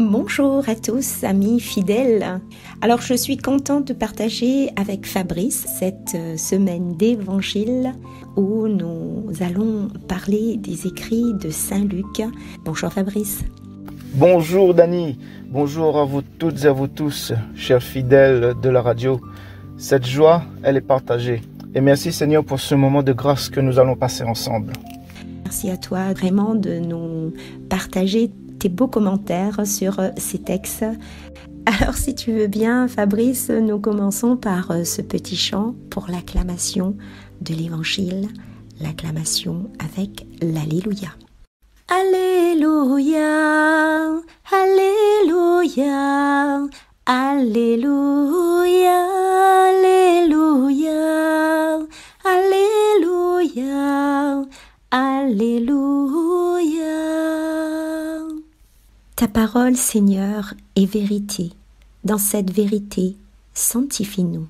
Bonjour à tous, amis fidèles. Alors, je suis contente de partager avec Fabrice cette semaine d'évangile où nous allons parler des écrits de Saint Luc. Bonjour Fabrice. Bonjour Dani, bonjour à vous toutes et à vous tous, chers fidèles de la radio. Cette joie, elle est partagée. Et merci Seigneur pour ce moment de grâce que nous allons passer ensemble. Merci à toi vraiment de nous partager tes beaux commentaires sur ces textes. Alors si tu veux bien Fabrice, nous commençons par ce petit chant pour l'acclamation de l'évangile, l'acclamation avec l'Alléluia. Alléluia, Alléluia, Alléluia, Alléluia, Alléluia, Alléluia. Ta parole, Seigneur, est vérité. Dans cette vérité, sanctifie-nous.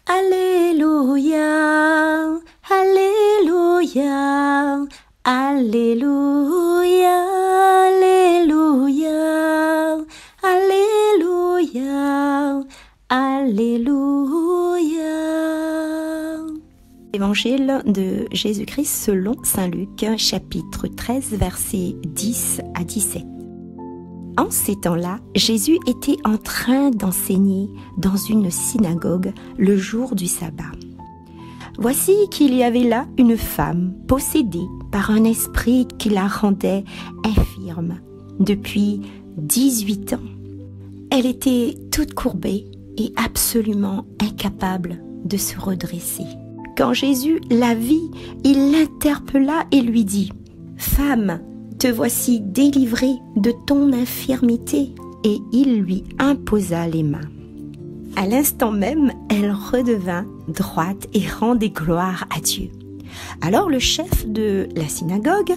Alléluia, Alléluia, Alléluia, Alléluia, Alléluia, Alléluia. Évangile de Jésus-Christ selon Saint Luc, chapitre 13, versets 10 à 17. En ces temps-là, Jésus était en train d'enseigner dans une synagogue le jour du sabbat. Voici qu'il y avait là une femme possédée par un esprit qui la rendait infirme depuis 18 ans. Elle était toute courbée et absolument incapable de se redresser. Quand Jésus la vit, il l'interpella et lui dit « Femme, te voici délivrée de ton infirmité. » Et il lui imposa les mains. À l'instant même, elle redevint droite et rendait gloire à Dieu. Alors le chef de la synagogue,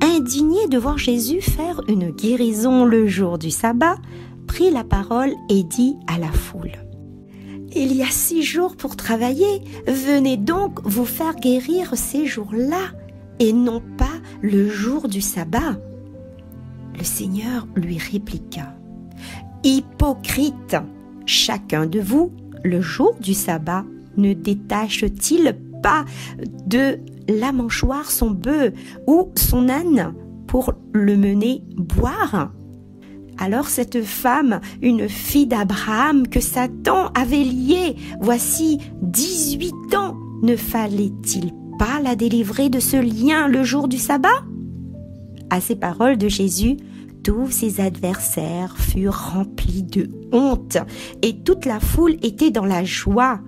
indigné de voir Jésus faire une guérison le jour du sabbat, prit la parole et dit à la foule : « Il y a 6 jours pour travailler, venez donc vous faire guérir ces jours-là, et non pas le jour du sabbat. » Le Seigneur lui répliqua : « Hypocrite, chacun de vous, le jour du sabbat, ne détache-t-il pas de la mâchoire son bœuf ou son âne pour le mener boire ? Alors cette femme, une fille d'Abraham que Satan avait liée, voici 18 ans, ne fallait-il pas la délivrer de ce lien le jour du sabbat ?» À ces paroles de Jésus, tous ses adversaires furent remplis de honte et toute la foule était dans la joie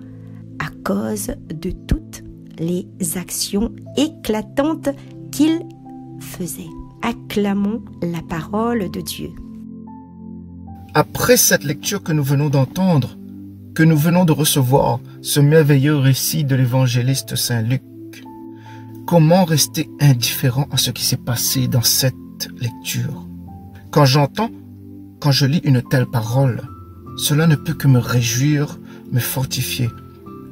à cause de toutes les actions éclatantes qu'il faisait. Acclamons la parole de Dieu. Après cette lecture que nous venons d'entendre, que nous venons de recevoir, ce merveilleux récit de l'évangéliste Saint Luc, comment rester indifférent à ce qui s'est passé dans cette lecture? Quand je lis une telle parole, cela ne peut que me réjouir, me fortifier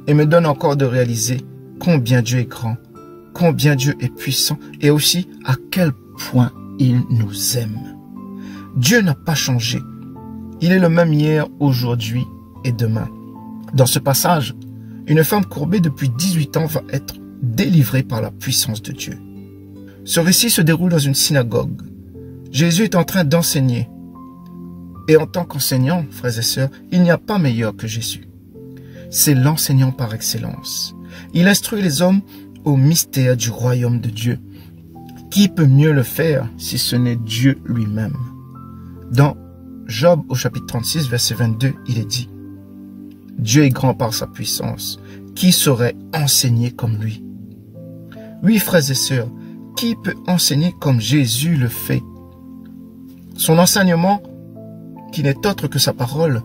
et me donne encore de réaliser combien Dieu est grand, combien Dieu est puissant et aussi à quel point il nous aime. Dieu n'a pas changé. Il est le même hier, aujourd'hui et demain. Dans ce passage, une femme courbée depuis 18 ans va être délivrée par la puissance de Dieu. Ce récit se déroule dans une synagogue. Jésus est en train d'enseigner. Et en tant qu'enseignant, frères et sœurs, il n'y a pas meilleur que Jésus. C'est l'enseignant par excellence. Il instruit les hommes au mystère du royaume de Dieu. Qui peut mieux le faire si ce n'est Dieu lui-même? Dans Job au chapitre 36, verset 22, il est dit : « Dieu est grand par sa puissance. Qui saurait enseigner comme lui ?» Oui, frères et sœurs, qui peut enseigner comme Jésus le fait? Son enseignement, qui n'est autre que sa parole,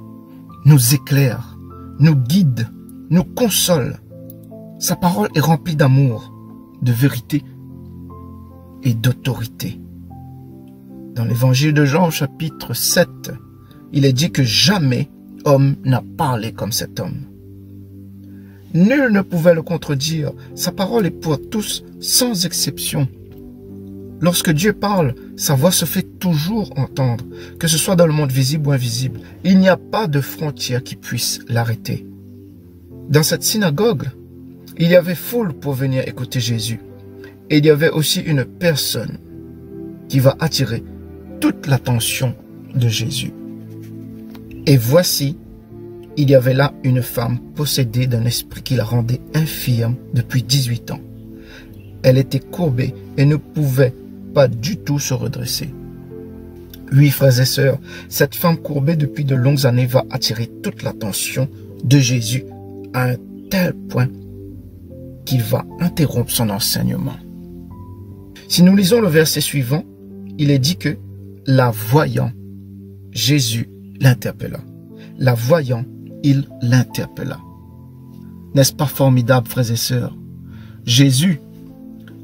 nous éclaire, nous guide, nous console. Sa parole est remplie d'amour, de vérité et d'autorité. Dans l'évangile de Jean au chapitre 7, il est dit que jamais homme n'a parlé comme cet homme. Nul ne pouvait le contredire. Sa parole est pour tous, sans exception. Lorsque Dieu parle, sa voix se fait toujours entendre, que ce soit dans le monde visible ou invisible. Il n'y a pas de frontière qui puisse l'arrêter. Dans cette synagogue, il y avait foule pour venir écouter Jésus. Et il y avait aussi une personne qui va attirer toute l'attention de Jésus. Et voici, il y avait là une femme possédée d'un esprit qui la rendait infirme depuis 18 ans. Elle était courbée et ne pouvait pas du tout se redresser. Oui, frères et sœurs, cette femme courbée depuis de longues années va attirer toute l'attention de Jésus à un tel point qu'il va interrompre son enseignement. Si nous lisons le verset suivant, il est dit que, la voyant, Jésus l'interpella. La voyant, il l'interpella. N'est-ce pas formidable, frères et sœurs? Jésus,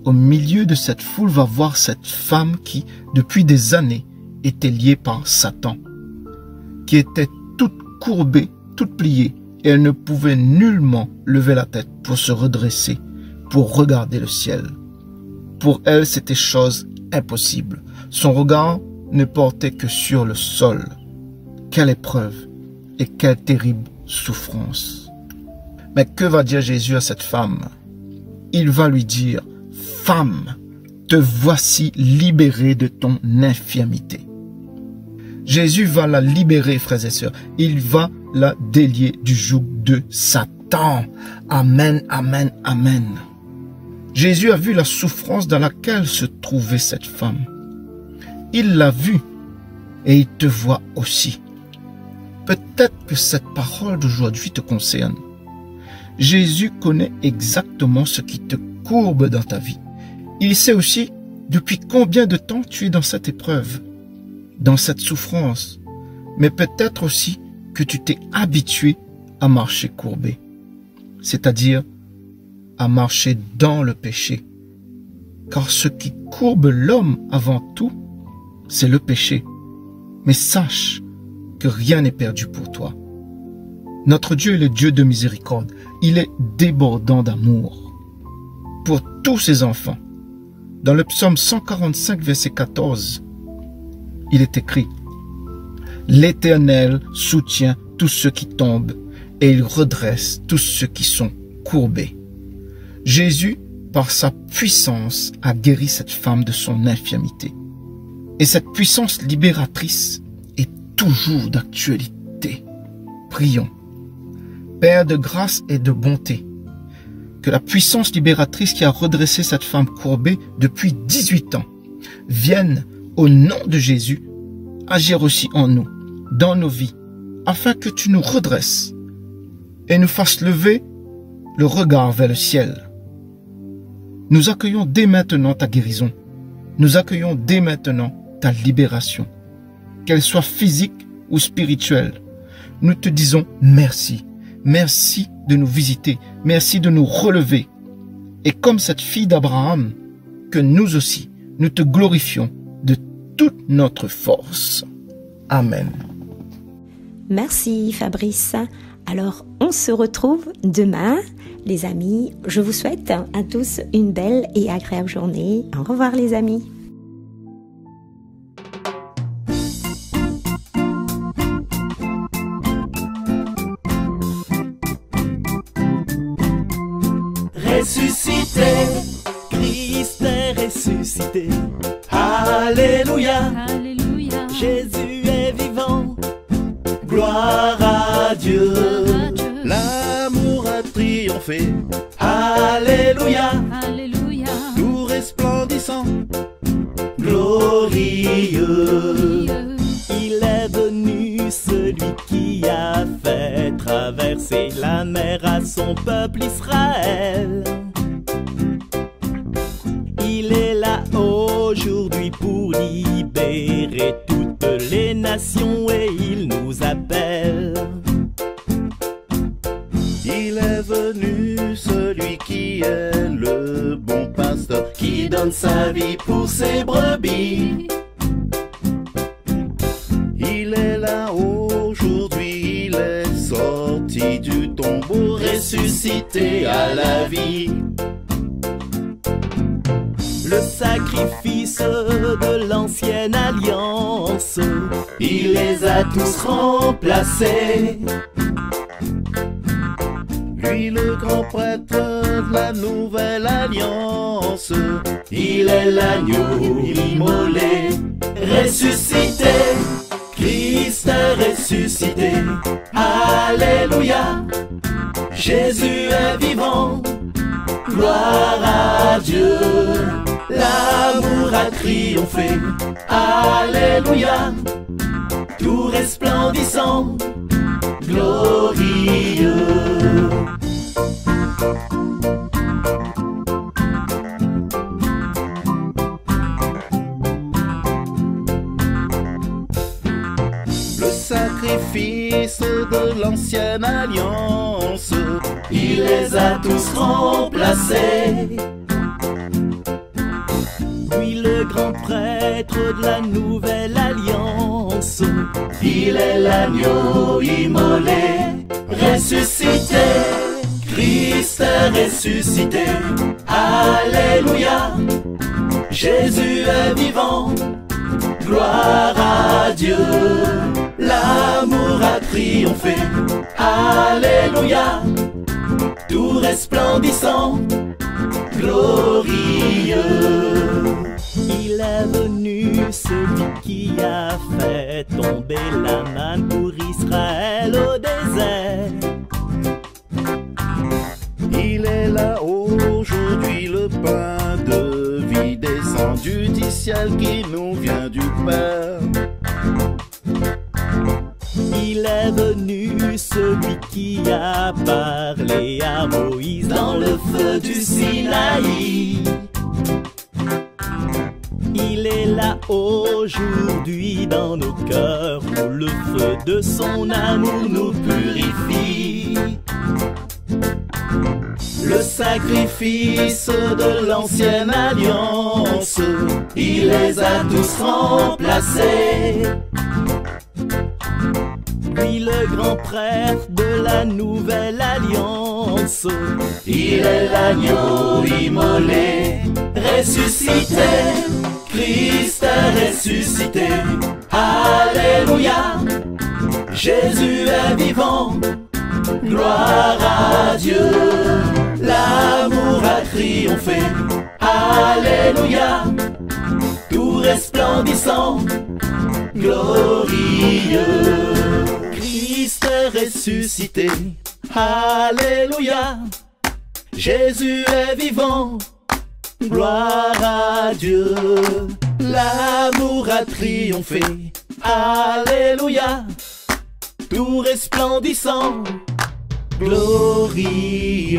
au milieu de cette foule, va voir cette femme qui, depuis des années, était liée par Satan, qui était toute courbée, toute pliée, et elle ne pouvait nullement lever la tête pour se redresser, pour regarder le ciel. Pour elle, c'était chose impossible. Son regard ne portait que sur le sol. Quelle épreuve et quelle terrible souffrance. Mais que va dire Jésus à cette femme? Il va lui dire, « Femme, te voici libérée de ton infirmité. » Jésus va la libérer, frères et sœurs. Il va la délier du joug de Satan. Amen, amen, amen. Jésus a vu la souffrance dans laquelle se trouvait cette femme. Il l'a vue et il te voit aussi. Peut-être que cette parole d'aujourd'hui te concerne. Jésus connaît exactement ce qui te courbe dans ta vie. Il sait aussi depuis combien de temps tu es dans cette épreuve, dans cette souffrance. Mais peut-être aussi que tu t'es habitué à marcher courbé, c'est-à-dire à marcher dans le péché. Car ce qui courbe l'homme avant tout, c'est le péché. Mais sache que rien n'est perdu pour toi. Notre Dieu est le Dieu de miséricorde. Il est débordant d'amour pour tous ses enfants. Dans le psaume 145, verset 14, il est écrit « L'Éternel soutient tous ceux qui tombent et il redresse tous ceux qui sont courbés. » Jésus, par sa puissance, a guéri cette femme de son infirmité. Et cette puissance libératrice est toujours d'actualité. Prions. Père de grâce et de bonté, que la puissance libératrice qui a redressé cette femme courbée depuis 18 ans vienne, au nom de Jésus, agir aussi en nous, dans nos vies, afin que tu nous redresses et nous fasses lever le regard vers le ciel. Nous accueillons dès maintenant ta guérison. Nous accueillons dès maintenant ta libération, qu'elle soit physique ou spirituelle. Nous te disons merci. Merci de nous visiter. Merci de nous relever. Et comme cette fille d'Abraham, que nous aussi, nous te glorifions de toute notre force. Amen. Merci Fabrice. Alors, on se retrouve demain. Les amis, je vous souhaite à tous une belle et agréable journée. Au revoir les amis. Ressuscité, Christ est ressuscité. Alléluia, Alléluia. Jésus est vivant. Gloire à Dieu. L'amour a triomphé. Alléluia, Alléluia. tout resplendissant, glorieux. Il est venu celui qui a fait traverser la mer à son peuple Israël. Il est là aujourd'hui pour libérer toutes les nations et il nous appelle. Il est venu celui qui est le bon pasteur, qui donne sa vie pour ses brebis. Il est là aujourd'hui, il est sorti du tombeau, ressuscité à la vie. Le sacrifice de de l'ancienne alliance, il les a tous remplacés. Lui le grand prêtre de la nouvelle alliance, il est l'agneau immolé, ressuscité. Christ est ressuscité, alléluia. Jésus est vivant, gloire à Dieu. L'amour a triomphé, alléluia. Tout resplendissant, glorieux. Le sacrifice de l'ancienne alliance, il les a tous remplacés. Lui le grand prêtre de la nouvelle alliance, il est l'agneau immolé, ressuscité. Christ est ressuscité, alléluia. Jésus est vivant, gloire à Dieu. L'amour a triomphé, alléluia. Tout resplendissant, glorieux. Il est venu celui qui a fait tomber la manne pour Israël au désert. Il est là aujourd'hui, le pain de vie descendu du ciel qui nous vient du Père. Il est venu celui qui a parlé à Moïse dans le feu du Sinaï. Il est là aujourd'hui dans nos cœurs où le feu de son amour nous purifie. Le sacrifice de l'ancienne alliance, il les a tous remplacés. Lui le grand prêtre de la nouvelle alliance, il est l'agneau immolé, ressuscité. Christ est ressuscité, alléluia. Jésus est vivant, gloire à Dieu. L'amour a triomphé, alléluia. Tout resplendissant, glorieux. Christ est ressuscité, alléluia. Jésus est vivant, gloire à Dieu. L'amour a triomphé, alléluia. Tout resplendissant, glorieux.